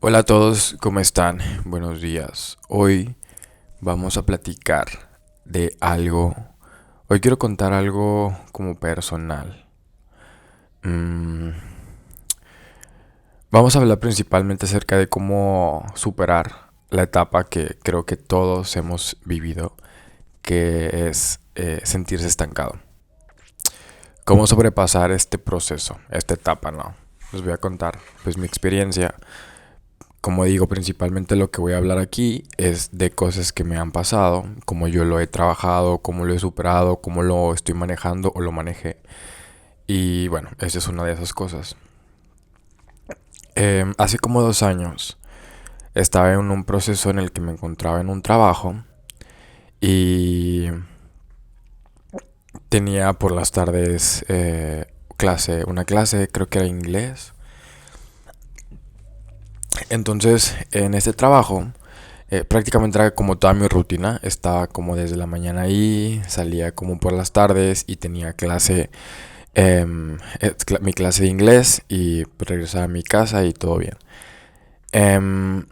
Hola a todos, ¿cómo están? Buenos días. Hoy vamos a platicar de algo. Hoy quiero contar algo como personal. Mm, Vamos a hablar principalmente acerca de cómo superar la etapa que creo que todos hemos vivido, que es sentirse estancado. Cómo sobrepasar este proceso, esta etapa, ¿no? Les voy a contar pues mi experiencia. Como digo, principalmente lo que voy a hablar aquí es de cosas que me han pasado, cómo yo lo he trabajado, cómo lo he superado, cómo lo estoy manejando o lo manejé. Y bueno, esa es una de esas cosas. Hace como 2 años estaba en un proceso en el que me encontraba en un trabajo y tenía por las tardes una clase, creo que era inglés. Entonces, en este trabajo prácticamente era como toda mi rutina. Estaba como desde la mañana ahí, salía como por las tardes y tenía mi clase de inglés y regresaba a mi casa y todo bien. Em,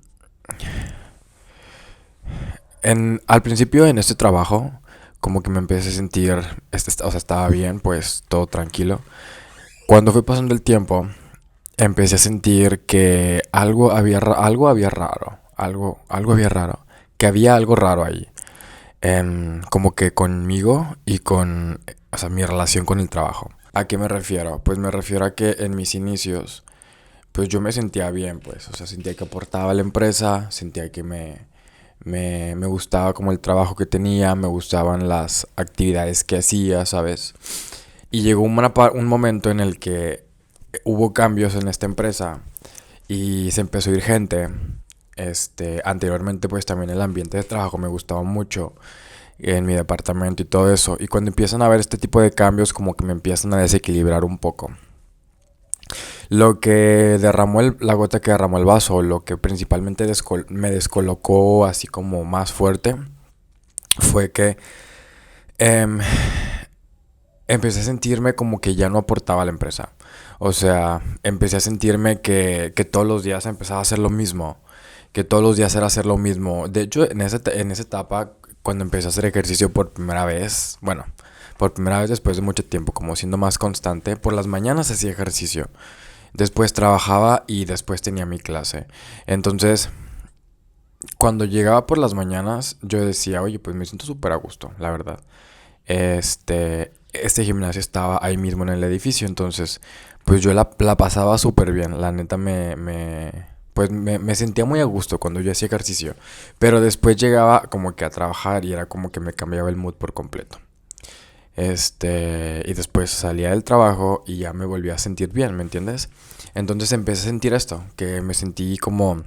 al principio en este trabajo, como que me empecé a sentir, o sea, estaba bien, pues todo tranquilo. Cuando fue pasando el tiempo, empecé a sentir que algo había raro, algo había raro, que había algo raro ahí. Como que conmigo y con, o sea, mi relación con el trabajo. ¿A qué me refiero? Pues me refiero a que en mis inicios, pues yo me sentía bien, pues, o sea, sentía que aportaba a la empresa, sentía que me gustaba como el trabajo que tenía, me gustaban las actividades que hacía, ¿sabes? Y llegó un momento en el que hubo cambios en esta empresa y se empezó a ir gente. Anteriormente pues también el ambiente de trabajo me gustaba mucho en mi departamento y todo eso. Y cuando empiezan a haber este tipo de cambios como que me empiezan a desequilibrar un poco. Lo que la gota que derramó el vaso, lo que principalmente me descolocó así como más fuerte, fue que em, empecé a sentirme como que ya no aportaba a la empresa. O sea, empecé a sentirme que todos los días empezaba a hacer lo mismo. Que todos los días era hacer lo mismo. De hecho, en esa etapa, cuando empecé a hacer ejercicio por primera vez, bueno, por primera vez después de mucho tiempo, como siendo más constante, por las mañanas hacía ejercicio. Después trabajaba y después tenía mi clase. Entonces, cuando llegaba por las mañanas, yo decía, oye, pues me siento súper a gusto, la verdad. Este gimnasio estaba ahí mismo en el edificio, entonces pues yo la pasaba súper bien, la neta me sentía muy a gusto cuando yo hacía ejercicio, pero después llegaba como que a trabajar y era como que me cambiaba el mood por completo. Y después salía del trabajo y ya me volvía a sentir bien, ¿me entiendes? Entonces empecé a sentir esto, que me sentí como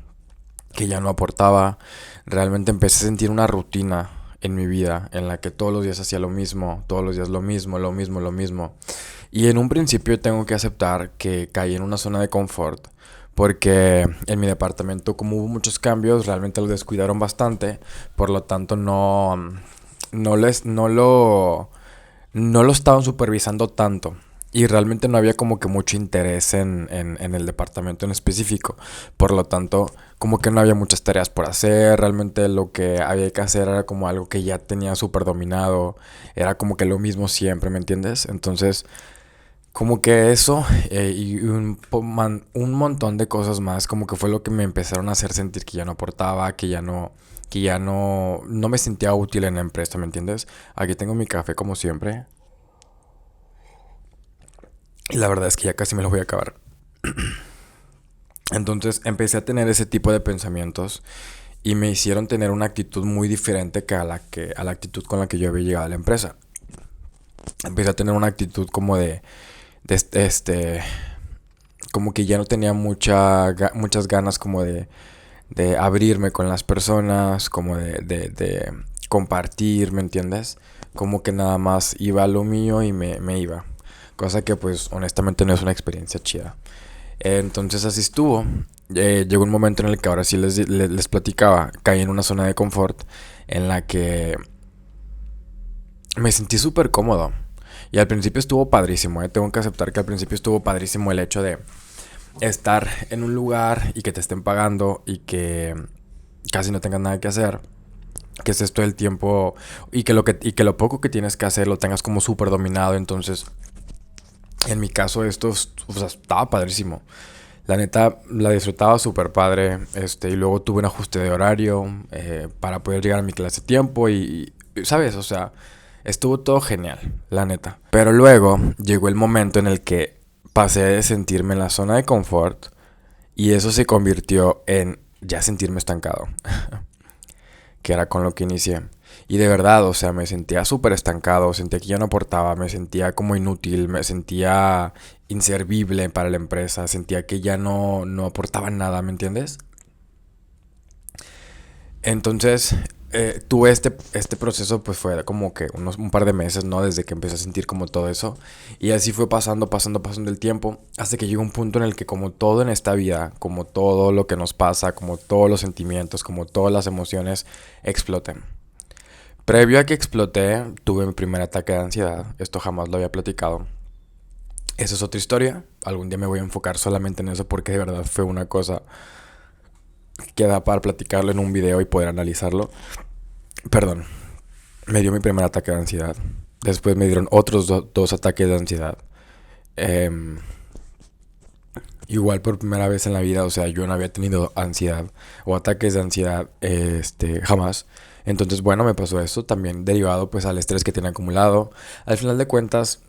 que ya no aportaba. Realmente empecé a sentir una rutina en mi vida en la que todos los días hacía lo mismo, todos los días lo mismo, lo mismo, lo mismo. Y en un principio tengo que aceptar que caí en una zona de confort porque en mi departamento como hubo muchos cambios, realmente lo descuidaron bastante, por lo tanto no les no lo estaban supervisando tanto. Y realmente no había como que mucho interés en el departamento en específico. Por lo tanto, como que no había muchas tareas por hacer. Realmente lo que había que hacer era como algo que ya tenía súper dominado. Era como que lo mismo siempre, ¿me entiendes? Entonces, como que eso y un montón de cosas más, como que fue lo que me empezaron a hacer sentir que ya no aportaba, que ya no me sentía útil en la empresa, ¿me entiendes? Aquí tengo mi café como siempre. Y la verdad es que ya casi me lo voy a acabar. Entonces empecé a tener ese tipo de pensamientos y me hicieron tener una actitud muy diferente a la actitud con la que yo había llegado a la empresa. Empecé a tener una actitud como de como que ya no tenía muchas ganas como de abrirme con las personas, como de compartir, ¿me entiendes? Como que nada más iba a lo mío y me iba. Cosa que pues honestamente no es una experiencia chida. Entonces así estuvo. Llegó un momento en el que ahora sí les platicaba. Caí en una zona de confort en la que me sentí súper cómodo. Y al principio estuvo padrísimo. Tengo que aceptar que al principio estuvo padrísimo el hecho estar en un lugar y que te estén pagando y que casi no tengas nada que hacer, que estés todo el tiempo y que lo poco que tienes que hacer lo tengas como súper dominado. Entonces, en mi caso esto, o sea, estaba padrísimo. La neta, la disfrutaba súper padre. Y luego tuve un ajuste de horario para poder llegar a mi clase a tiempo ¿sabes? O sea, estuvo todo genial, la neta. Pero luego llegó el momento en el que pasé de sentirme en la zona de confort y eso se convirtió en ya sentirme estancado, que era con lo que inicié. Y de verdad, o sea, me sentía súper estancado, sentía que yo no aportaba, me sentía como inútil, me sentía inservible para la empresa, sentía que ya no aportaba nada, ¿me entiendes? Entonces, tuve este proceso, pues fue como que un par de meses, ¿no? Desde que empecé a sentir como todo eso. Y así fue pasando el tiempo, hasta que llegó un punto en el que como todo en esta vida, como todo lo que nos pasa, como todos los sentimientos, como todas las emociones, exploten. Previo a que exploté, tuve mi primer ataque de ansiedad. Esto jamás lo había platicado. Esa es otra historia. Algún día me voy a enfocar solamente en eso porque de verdad fue una cosa que da para platicarlo en un video y poder analizarlo. Perdón, me dio mi primer ataque de ansiedad. Después me dieron otros dos ataques de ansiedad. Em, Igual por primera vez en la vida, o sea, yo no había tenido ansiedad o ataques de ansiedad, jamás. Entonces, bueno, me pasó eso también derivado pues al estrés que tenía acumulado. Al final de cuentas,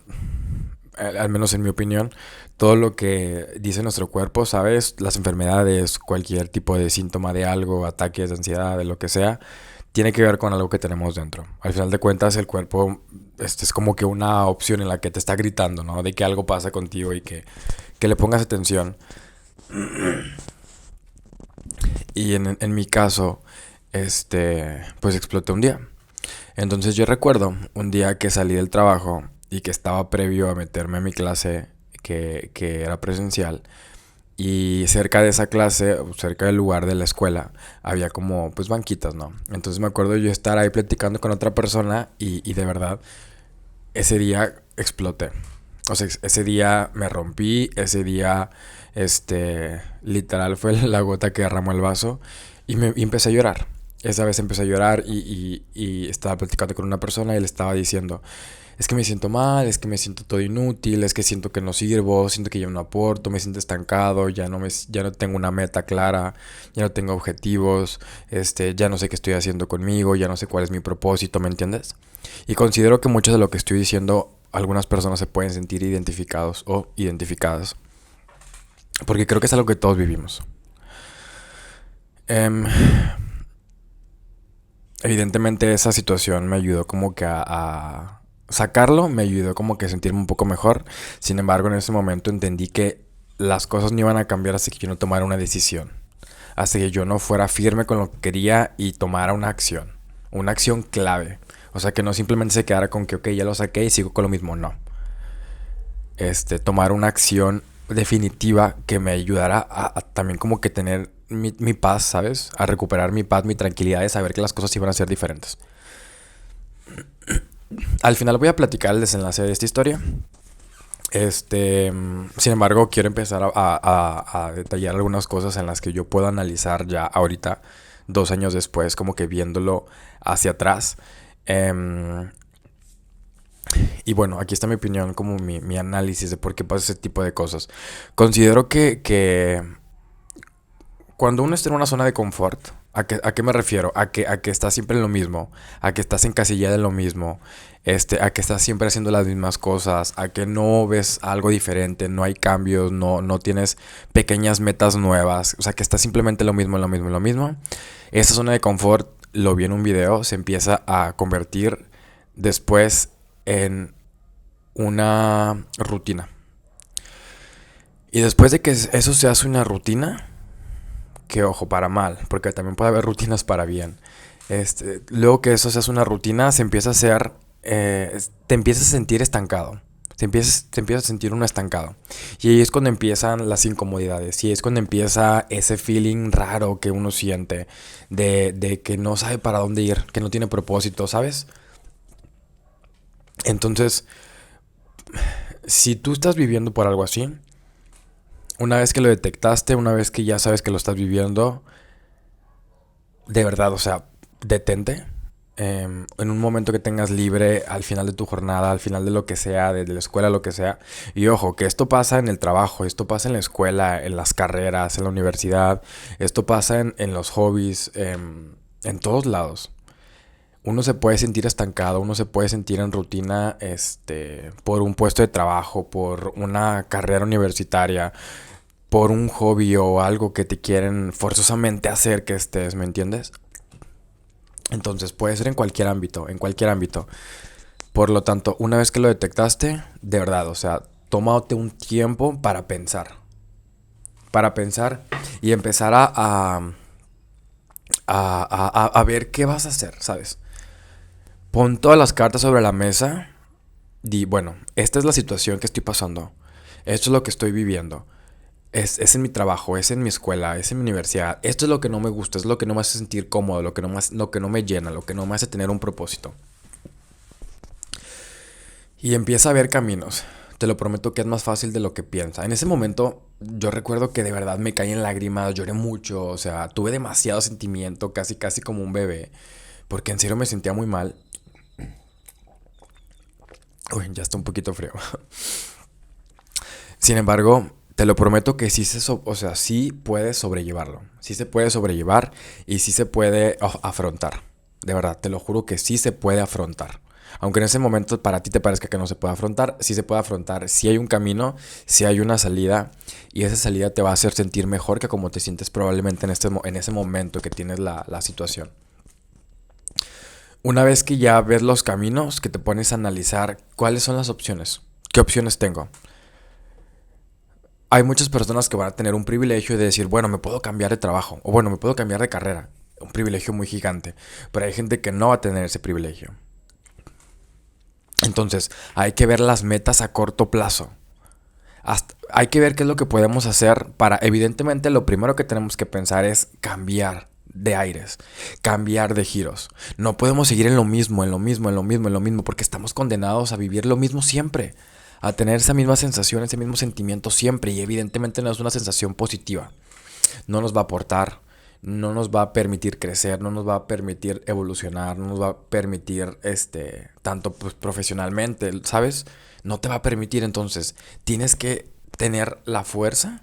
al menos en mi opinión, todo lo que dice nuestro cuerpo, ¿sabes? Las enfermedades, cualquier tipo de síntoma de algo, ataques de ansiedad, de lo que sea, tiene que ver con algo que tenemos dentro. Al final de cuentas, el cuerpo es como que una opción en la que te está gritando, ¿no? De que algo pasa contigo y que le pongas atención. Y en mi caso, pues exploté un día. Entonces yo recuerdo un día que salí del trabajo y que estaba previo a meterme a mi clase que era presencial. Y cerca de esa clase, cerca del lugar de la escuela, había como pues banquitas, ¿no? Entonces me acuerdo yo estar ahí platicando con otra persona y de verdad, ese día exploté. O sea, ese día me rompí, ese día, literal fue la gota que derramó el vaso y empecé a llorar. Esa vez empecé a llorar y estaba platicando con una persona y le estaba diciendo, es que me siento mal, es que me siento todo inútil, es que siento que no sirvo, siento que ya no aporto, me siento estancado, ya no tengo una meta clara, ya no tengo objetivos, ya no sé qué estoy haciendo conmigo, ya no sé cuál es mi propósito, ¿me entiendes? Y considero que mucho de lo que estoy diciendo, algunas personas se pueden sentir identificados o identificadas, porque creo que es algo que todos vivimos. Em, Evidentemente esa situación me ayudó como que a sacarlo, me ayudó como que a sentirme un poco mejor. Sin embargo, en ese momento entendí que las cosas no iban a cambiar hasta que yo no tomara una decisión. Hasta que yo no fuera firme con lo que quería y tomara una acción. Una acción clave. O sea, que no simplemente se quedara con que, ok, ya lo saqué y sigo con lo mismo. No. Tomar una acción definitiva que me ayudara a también como que tener mi paz, ¿sabes? A recuperar mi paz, mi tranquilidad de saber que las cosas iban a ser diferentes. Al final voy a platicar el desenlace de esta historia. Sin embargo, quiero empezar a detallar algunas cosas en las que yo puedo analizar ya ahorita, 2 años después, como que viéndolo hacia atrás. Y bueno, aquí está mi opinión, como mi análisis de por qué pasa ese tipo de cosas. Considero que cuando uno está en una zona de confort, ¿a qué me refiero? A que estás siempre en lo mismo, a que estás encasillada en lo mismo, a que estás siempre haciendo las mismas cosas, a que no ves algo diferente, no hay cambios, no tienes pequeñas metas nuevas, o sea, que estás simplemente lo mismo, lo mismo, lo mismo. Esa zona de confort, lo vi en un video, se empieza a convertir después en una rutina. Y después de que eso se hace una rutina, que ojo, para mal, porque también puede haber rutinas para bien. Luego que eso se hace una rutina, se empieza a hacer, te empiezas a sentir estancado. Te empiezas a sentir uno estancado. Y ahí es cuando empiezan las incomodidades. Y ahí es cuando empieza ese feeling raro que uno siente de que no sabe para dónde ir, que no tiene propósito, ¿sabes? Entonces, si tú estás viviendo por algo así, Una vez que lo detectaste, una vez que ya sabes que lo estás viviendo, de verdad, o sea, detente. En un momento que tengas libre al final de tu jornada, al final de lo que sea, de la escuela, lo que sea. Y ojo, que esto pasa en el trabajo, esto pasa en la escuela, en las carreras, en la universidad, esto pasa en los hobbies, en todos lados. Uno se puede sentir estancado, uno se puede sentir en rutina, por un puesto de trabajo, por una carrera universitaria, por un hobby o algo que te quieren forzosamente hacer que estés, ¿me entiendes? Entonces puede ser en cualquier ámbito, en cualquier ámbito. Por lo tanto, una vez que lo detectaste, de verdad, o sea, tómate un tiempo para pensar y empezar a ver qué vas a hacer, ¿sabes? Pon todas las cartas sobre la mesa. Di, bueno, esta es la situación que estoy pasando. Esto es lo que estoy viviendo. Es en mi trabajo, es en mi escuela, es en mi universidad. Esto es lo que no me gusta, es lo que no me hace sentir cómodo, lo que no me llena, lo que no me hace tener un propósito. Y empieza a ver caminos. Te lo prometo que es más fácil de lo que piensa. En ese momento yo recuerdo que de verdad me caí en lágrimas, lloré mucho, o sea, tuve demasiado sentimiento, casi casi como un bebé, porque en serio me sentía muy mal. Uy, ya está un poquito frío. Sin embargo, te lo prometo que o sea, sí puedes sobrellevarlo. Sí se puede sobrellevar y sí se puede afrontar. De verdad, te lo juro que sí se puede afrontar. Aunque en ese momento para ti te parezca que no se puede afrontar, sí se puede afrontar. Sí hay un camino, sí hay una salida y esa salida te va a hacer sentir mejor que como te sientes probablemente en ese momento que tienes la situación. Una vez que ya ves los caminos, que te pones a analizar cuáles son las opciones, qué opciones tengo. Hay muchas personas que van a tener un privilegio de decir, bueno, me puedo cambiar de trabajo o bueno, me puedo cambiar de carrera. Un privilegio muy gigante. Pero hay gente que no va a tener ese privilegio. Entonces, hay que ver las metas a corto plazo. Hay que ver qué es lo que podemos hacer para, evidentemente, lo primero que tenemos que pensar es cambiar de aires, cambiar de giros. No podemos seguir en lo mismo, en lo mismo, en lo mismo, en lo mismo, porque estamos condenados a vivir lo mismo siempre, a tener esa misma sensación, ese mismo sentimiento siempre, y evidentemente no es una sensación positiva. No nos va a aportar, no nos va a permitir crecer, no nos va a permitir evolucionar, no nos va a permitir, tanto pues, profesionalmente, ¿sabes? No te va a permitir, entonces tienes que tener la fuerza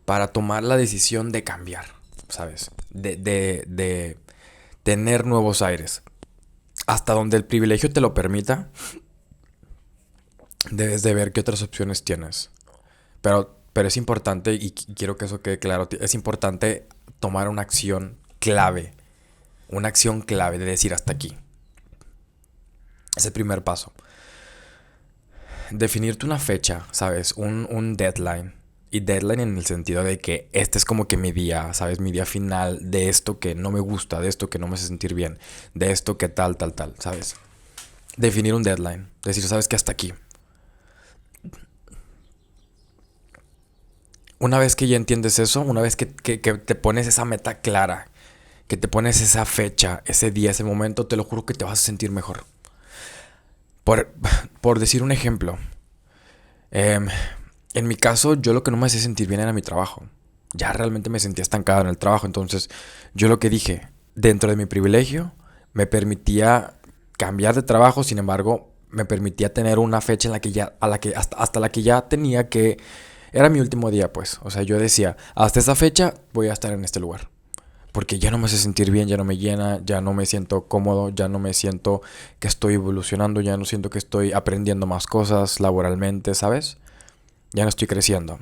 para tomar la decisión de cambiar, ¿sabes? De tener nuevos aires. Hasta donde el privilegio te lo permita, debes de ver qué otras opciones tienes. Pero es importante, y quiero que eso quede claro, es importante tomar una acción clave de decir hasta aquí. Es el primer paso. Definirte una fecha, ¿sabes? Un deadline. Y deadline en el sentido de que este es como que mi día, ¿sabes? Mi día final de esto que no me gusta, de esto que no me hace sentir bien, de esto que tal, tal, tal, ¿sabes? Definir un deadline. Decir, ¿sabes qué? Hasta aquí. Una vez que ya entiendes eso, una vez que te pones esa meta clara, que te pones esa fecha, ese día, ese momento, te lo juro que te vas a sentir mejor. Por, por decir un ejemplo, em, en mi caso, yo lo que no me hacía sentir bien era mi trabajo. Ya realmente me sentía estancado en el trabajo. Entonces, yo lo que dije, dentro de mi privilegio, me permitía cambiar de trabajo. Sin embargo, me permitía tener una fecha en la que ya, hasta la que ya tenía que, era mi último día, pues. O sea, yo decía, hasta esa fecha voy a estar en este lugar. Porque ya no me hace sentir bien, ya no me llena, ya no me siento cómodo, ya no me siento que estoy evolucionando, ya no siento que estoy aprendiendo más cosas laboralmente, ¿sabes? Ya no estoy creciendo.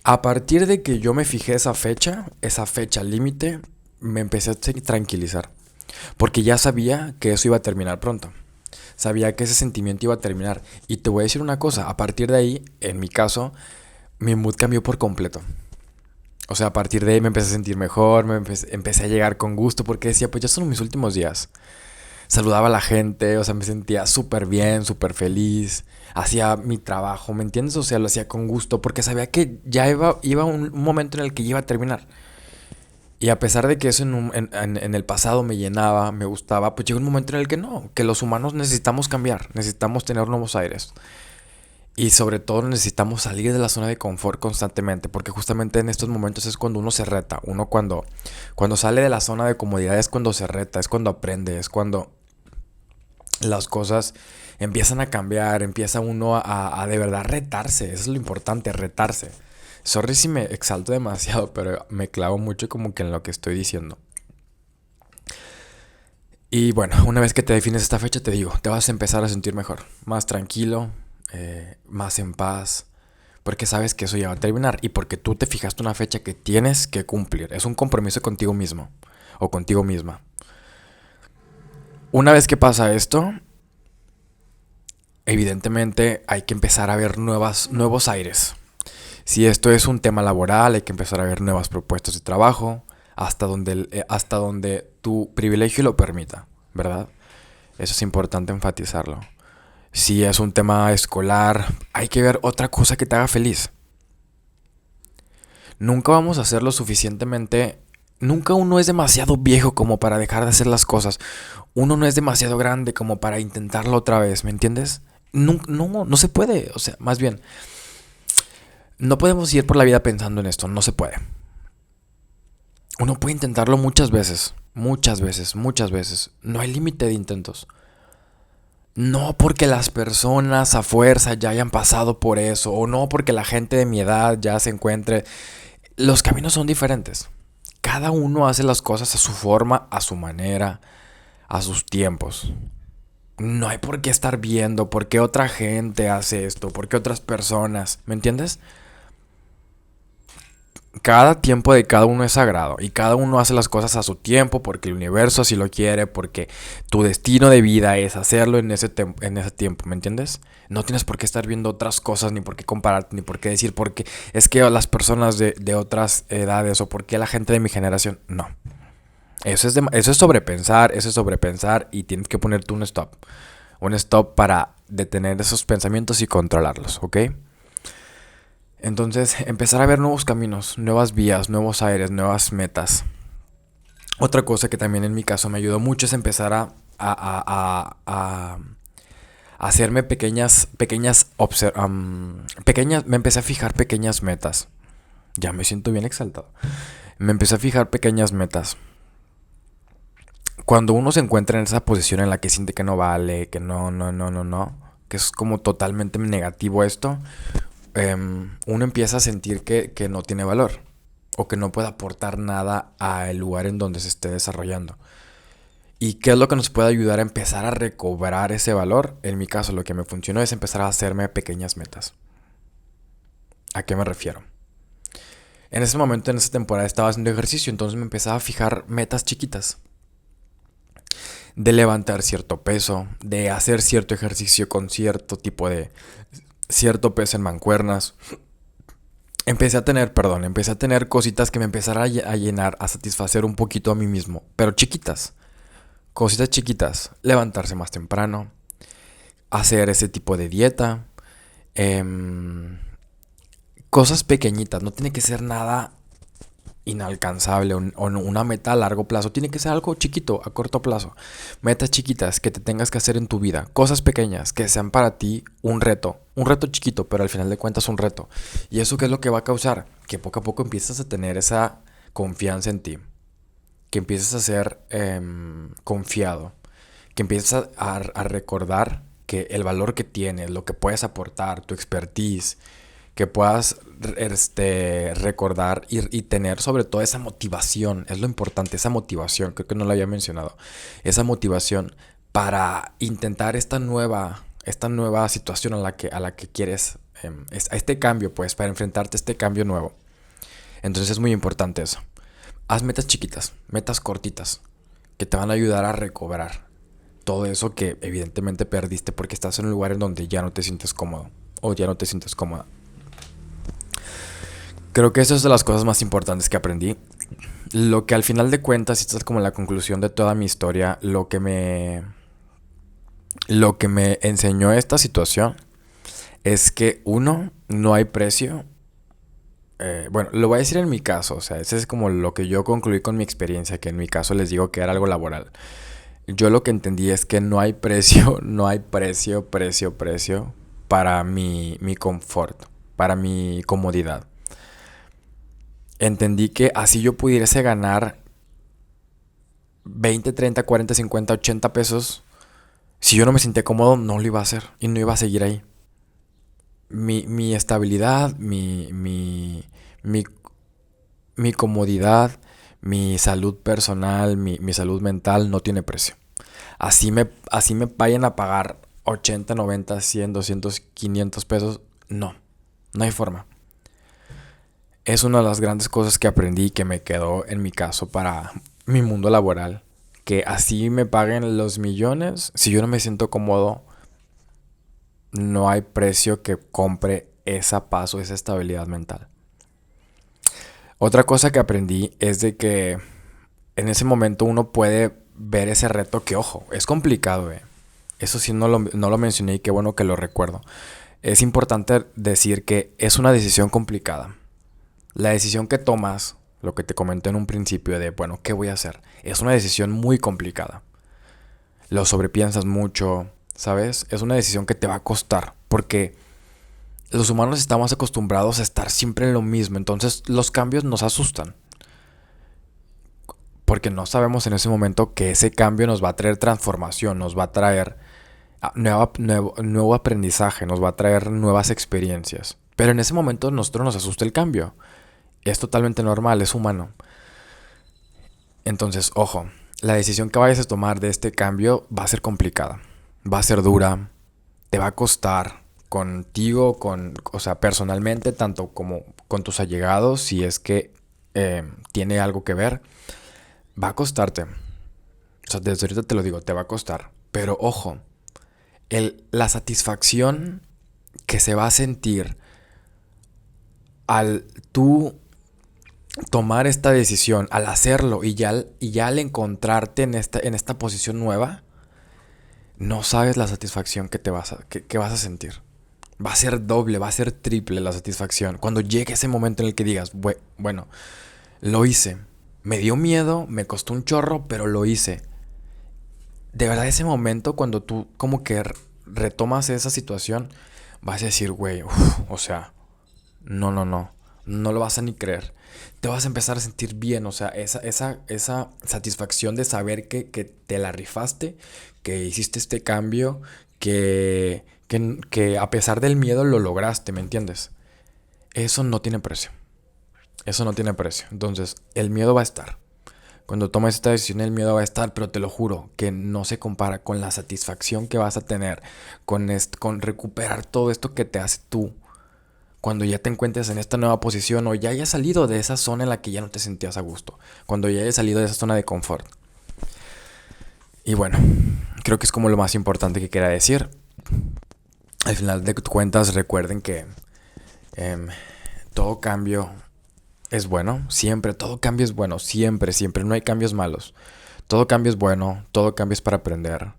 A partir de que yo me fijé esa fecha límite, me empecé a tranquilizar. Porque ya sabía que eso iba a terminar pronto. Sabía que ese sentimiento iba a terminar. Y te voy a decir una cosa, a partir de ahí, en mi caso, mi mood cambió por completo. O sea, a partir de ahí me empecé a sentir mejor, empecé a llegar con gusto porque decía, pues ya son mis últimos días. Saludaba a la gente, o sea, me sentía súper bien, súper feliz, hacía mi trabajo, ¿me entiendes? O sea, lo hacía con gusto porque sabía que ya iba un momento en el que iba a terminar. Y a pesar de que eso en el pasado me llenaba, me gustaba, pues llega un momento en el que no, que los humanos necesitamos cambiar, necesitamos tener nuevos aires. Y sobre todo necesitamos salir de la zona de confort constantemente, porque justamente en estos momentos es cuando uno se reta. Uno cuando sale de la zona de comodidad es cuando se reta, es cuando aprende, es cuando las cosas empiezan a cambiar, empieza uno a de verdad retarse. Eso es lo importante, retarse. Sorry si me exalto demasiado, pero me clavo mucho como que en lo que estoy diciendo. Y bueno, una vez que te defines esta fecha, te digo, te vas a empezar a sentir mejor, más tranquilo, más en paz, porque sabes que eso ya va a terminar y porque tú te fijaste una fecha que tienes que cumplir. Es un compromiso contigo mismo o contigo misma. Una vez que pasa esto, evidentemente hay que empezar a ver nuevos aires. Si esto es un tema laboral, hay que empezar a ver nuevas propuestas de trabajo hasta donde tu privilegio lo permita, ¿verdad? Eso es importante enfatizarlo. Si es un tema escolar, hay que ver otra cosa que te haga feliz. Nunca vamos a ser lo suficientemente... Nunca uno es demasiado viejo como para dejar de hacer las cosas. Uno no es demasiado grande como para intentarlo otra vez, ¿me entiendes? No, no, no se puede. O sea, más bien, no podemos ir por la vida pensando en esto. No se puede. Uno puede intentarlo muchas veces. Muchas veces, muchas veces. No hay límite de intentos. No porque las personas a fuerza ya hayan pasado por eso, o no porque la gente de mi edad ya se encuentre. Los caminos son diferentes. Cada uno hace las cosas a su forma, a su manera, a sus tiempos. No hay por qué estar viendo por qué otra gente hace esto, por qué otras personas, ¿me entiendes? Cada tiempo de cada uno es sagrado y cada uno hace las cosas a su tiempo porque el universo así lo quiere, porque tu destino de vida es hacerlo en ese tiempo, ¿me entiendes? No tienes por qué estar viendo otras cosas, ni por qué compararte, ni por qué decir porque es que las personas de otras edades o por qué la gente de mi generación, no. Eso es sobrepensar y tienes que ponerte un stop. Un stop para detener esos pensamientos y controlarlos, ¿ok? Entonces, empezar a ver nuevos caminos, nuevas vías, nuevos aires, nuevas metas. Otra cosa que también en mi caso me ayudó mucho es empezar a hacerme pequeñas, me empecé a fijar pequeñas metas. Ya me siento bien exaltado. Me empecé a fijar pequeñas metas. Cuando uno se encuentra en esa posición en la que siente que no vale, que no, que es como totalmente negativo esto, uno empieza a sentir que no tiene valor o que no puede aportar nada al lugar en donde se esté desarrollando. ¿Y qué es lo que nos puede ayudar a empezar a recobrar ese valor? En mi caso, lo que me funcionó es empezar a hacerme pequeñas metas. ¿A qué me refiero? En ese momento, en esa temporada, estaba haciendo ejercicio, entonces me empezaba a fijar metas chiquitas. De levantar cierto peso, de hacer cierto ejercicio con cierto peso en mancuernas. Empecé a tener cositas que me empezaron a llenar, a satisfacer un poquito a mí mismo, pero chiquitas. Cositas chiquitas, levantarse más temprano, hacer ese tipo de dieta, em, cosas pequeñitas, no tiene que ser nada inalcanzable o una meta a largo plazo, tiene que ser algo chiquito, a corto plazo. Metas chiquitas que te tengas que hacer en tu vida, cosas pequeñas que sean para ti un reto chiquito, pero al final de cuentas un reto. ¿Y eso qué es lo que va a causar? Que poco a poco empiezas a tener esa confianza en ti, que empiezas a ser confiado, que empiezas a recordar que el valor que tienes, lo que puedes aportar, tu expertise, que puedas recordar y tener sobre todo esa motivación, es lo importante, esa motivación, creo que no lo había mencionado, esa motivación para intentar esta nueva situación a la que quieres, a este cambio, pues, para enfrentarte a este cambio nuevo. Entonces es muy importante eso. Haz metas chiquitas, metas cortitas, que te van a ayudar a recobrar todo eso que evidentemente perdiste porque estás en un lugar en donde ya no te sientes cómodo o ya no te sientes cómoda. Creo que eso es de las cosas más importantes que aprendí. Lo que al final de cuentas, y esta es como la conclusión de toda mi historia, lo que me enseñó esta situación es que uno, no hay precio. Bueno, lo voy a decir en mi caso, o sea, ese es como lo que yo concluí con mi experiencia, que en mi caso les digo que era algo laboral. Yo lo que entendí es que no hay precio, no hay precio para mi confort, para mi comodidad. Entendí que así yo pudiese ganar 20, 30, 40, 50, 80 pesos. Si yo no me sentía cómodo, no lo iba a hacer y no iba a seguir ahí. Mi estabilidad, mi, mi comodidad, mi salud personal, mi salud mental no tiene precio. Así me vayan a pagar 80, 90, 100, 200, 500 pesos. No, no hay forma. Es una de las grandes cosas que aprendí y que me quedó en mi caso para mi mundo laboral. Que así me paguen los millones, si yo no me siento cómodo, no hay precio que compre esa paz o esa estabilidad mental. Otra cosa que aprendí es de que en ese momento uno puede ver ese reto que, ojo, es complicado, eh. Eso sí no lo mencioné y qué bueno que lo recuerdo. Es importante decir que es una decisión complicada. La decisión que tomas, lo que te comenté en un principio de, bueno, ¿qué voy a hacer? Es una decisión muy complicada. Lo sobrepiensas mucho, ¿sabes? Es una decisión que te va a costar, porque los humanos estamos acostumbrados a estar siempre en lo mismo, entonces los cambios nos asustan, porque no sabemos en ese momento que ese cambio nos va a traer transformación, nos va a traer nuevo aprendizaje, nos va a traer nuevas experiencias. Pero en ese momento a nosotros nos asusta el cambio. Es totalmente normal, es humano. Entonces, ojo, la decisión que vayas a tomar de este cambio va a ser complicada, va a ser dura, te va a costar contigo, o sea, personalmente, tanto como con tus allegados, si es que tiene algo que ver, va a costarte. O sea, desde ahorita te lo digo, te va a costar. Pero ojo, la satisfacción que se va a sentir al tú tomar esta decisión, al hacerlo y ya al encontrarte en esta posición nueva, no sabes la satisfacción que vas a sentir. Va a ser doble, va a ser triple la satisfacción. Cuando llegue ese momento en el que digas, bueno, lo hice. Me dio miedo, me costó un chorro, pero lo hice. De verdad, ese momento cuando tú como que retomas esa situación, vas a decir, güey, o sea, no lo vas a ni creer. Te vas a empezar a sentir bien, o sea, esa satisfacción de saber que te la rifaste, que hiciste este cambio, que a pesar del miedo lo lograste, ¿me entiendes? Eso no tiene precio. Eso no tiene precio. Entonces, el miedo va a estar. Cuando tomes esta decisión, el miedo va a estar, pero te lo juro que no se compara con la satisfacción que vas a tener, con recuperar todo esto que te hace tú. Cuando ya te encuentres en esta nueva posición o ya hayas salido de esa zona en la que ya no te sentías a gusto. Cuando ya hayas salido de esa zona de confort. Y bueno, creo que es como lo más importante que quería decir. Al final de cuentas, recuerden que todo cambio es bueno. Siempre, todo cambio es bueno. Siempre, siempre. No hay cambios malos. Todo cambio es bueno. Todo cambio es para aprender.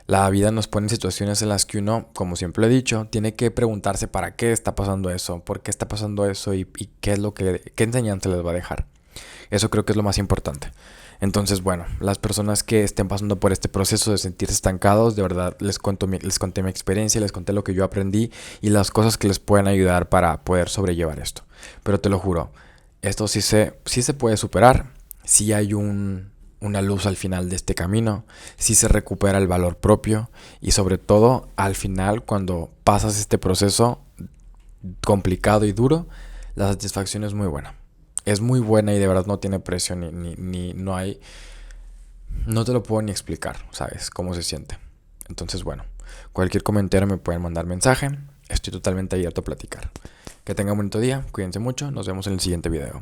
La vida nos pone en situaciones en las que uno, como siempre he dicho, tiene que preguntarse para qué está pasando eso, por qué está pasando eso y qué es qué enseñanza les va a dejar. Eso creo que es lo más importante. Entonces, bueno, las personas que estén pasando por este proceso de sentirse estancados, de verdad les conté mi experiencia, les conté lo que yo aprendí y las cosas que les pueden ayudar para poder sobrellevar esto. Pero te lo juro, esto sí se puede superar, sí hay una luz al final de este camino, sí se recupera el valor propio y sobre todo al final cuando pasas este proceso complicado y duro, la satisfacción es muy buena. Es muy buena y de verdad no tiene precio ni no hay, no te lo puedo ni explicar, ¿sabes? Cómo se siente. Entonces, bueno, cualquier comentario me pueden mandar mensaje. Estoy totalmente abierto a platicar. Que tengan un bonito día, cuídense mucho, nos vemos en el siguiente video.